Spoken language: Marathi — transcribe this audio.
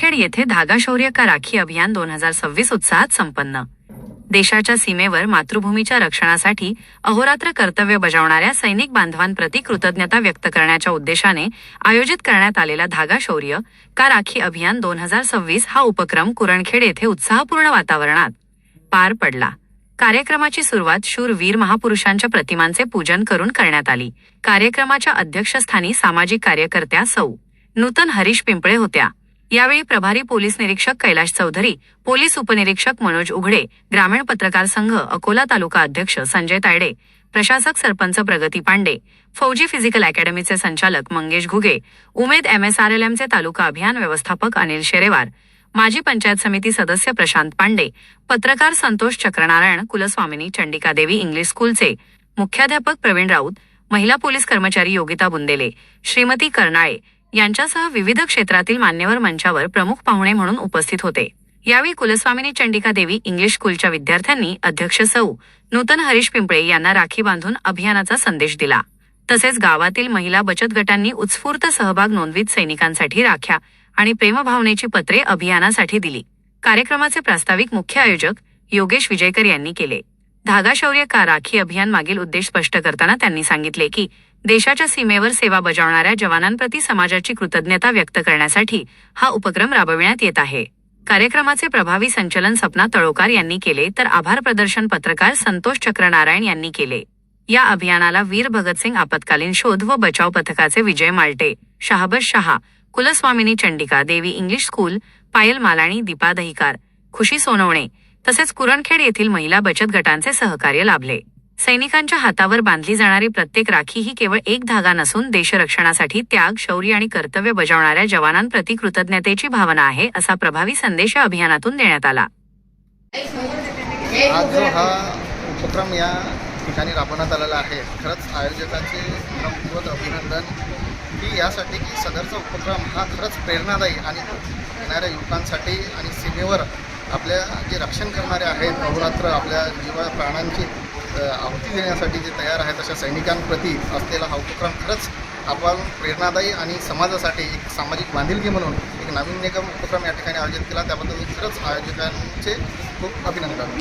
कुरणखेड येथे धागा शौर्य का राखी अभियान 2026 उत्साहात संपन्न। देशाच्या सीमेवर मातृभूमीच्या रक्षणासाठी अहोरात्र कर्तव्य बजावणाऱ्या सैनिक बांधवांप्रती कृतज्ञता व्यक्त करण्याच्या उद्देशाने आयोजित करण्यात आलेला धागा शौर्य का राखी अभियान 2026 हा उपक्रम कुरणखेड येथे उत्साहपूर्ण वातावरणात पार पडला। कार्यक्रमाची सुरुवात शूरवीर महापुरुषांच्या प्रतिमांचे पूजन करून करण्यात आली। कार्यक्रमाच्या अध्यक्षस्थानी सामाजिक कार्यकर्त्या सौ नूतन हरीश पिंपळे होत्या। यावेळी प्रभारी पोलीस निरीक्षक कैलाश चौधरी, पोलीस उपनिरीक्षक मनोज उघडे, ग्रामीण पत्रकार संघ अकोला तालुका अध्यक्ष संजय तायडे, प्रशासक सरपंच प्रगती पांडे, फौजी फिजिकल अकॅडमीचे संचालक मंगेश घुगे, उमेद MSRLMचे तालुका अभियान व्यवस्थापक अनिल शेरेवार, माजी पंचायत समिती सदस्य प्रशांत पांडे, पत्रकार संतोष चक्रनारायण, कुलस्वामिनी चंडिका देवी इंग्लिश स्कूलचे मुख्याध्यापक प्रवीण राऊत, महिला पोलीस कर्मचारी योगिता बुंदेले, श्रीमती कर्नाळे यांच्यासह विविध क्षेत्रातील मान्यवर मंचावर प्रमुख पाहुणे म्हणून उपस्थित होते। यावेळी कुलस्वामिनी चंडिका देवी इंग्लिश स्कूलच्या विद्यार्थ्यांनी अध्यक्ष सौ नूतन हरीश पिंपळे यांना राखी बांधून अभियानाचा संदेश दिला। तसेच गावातील महिला बचत गटांनी उत्स्फूर्त सहभाग नोंदवीत सैनिकांसाठी राख्या आणि प्रेमभावनेची पत्रे अभियानासाठी दिली। कार्यक्रमाचे प्रास्ताविक मुख्य आयोजक योगेश विजयकर यांनी केले। धागा शौर्य का राखी अभियान मागील उद्देश स्पष्ट करताना त्यांनी सांगितले की देशाच्या सीमेवर सेवा बजावणाऱ्या जवानांप्रती समाजाची कृतज्ञता व्यक्त करण्यासाठी हा उपक्रम राबविण्यात येत आहे। कार्यक्रमाचे प्रभावी संचलन सपना तळोकार यांनी केले तर आभार प्रदर्शन पत्रकार संतोष चक्रनारायण यांनी केले। या अभियानाला वीर भगतसिंग आपत्कालीन शोध व बचाव पथकाचे विजय माल्टे, शाहबज शहा, कुलस्वामिनी चंडिका देवी इंग्लिश स्कूल, पायल मालाणी, दीपा दहिकार, खुशी सोनवणे तसेच कुरणखेड येथील महिला बचत गटांचे सहकार्य लाभले। सैनिकांच्या हातावर बांधली जाणारी प्रत्येक राखी ही केवळ एक धागा नसून देशरक्षणासाठी त्याग, शौर्य आणि कर्तव्य बजावणाऱ्या जवानांप्रती कृतज्ञतेची भावना आहे, असा प्रभावी संदेश या अभियानातून देण्यात आला। आज जो हा उपक्रम या ठिकाणी राबवण्यात आलेला आहे, खरंच आयोजकांचे मनपूर्वक अभिनंदन की यासाठी की सदरचा उपक्रम हा खरंच प्रेरणादायी आणि येणाऱ्या युवकांसाठी आणि सीमेवर आपल्या जे रक्षण करणारे आहेत, अहोरात्र आपल्या जीवा प्राणांची आहुती देण्यासाठी जे तयार आहेत अशा सैनिकांप्रती असलेला हा उपक्रम खरंच आपण प्रेरणादायी आणि समाजासाठी एक सामाजिक बांधिलकी म्हणून एक नवीन उपक्रम या ठिकाणी आयोजित केला, त्याबद्दल खरंच आयोजकांचे खूप अभिनंदन।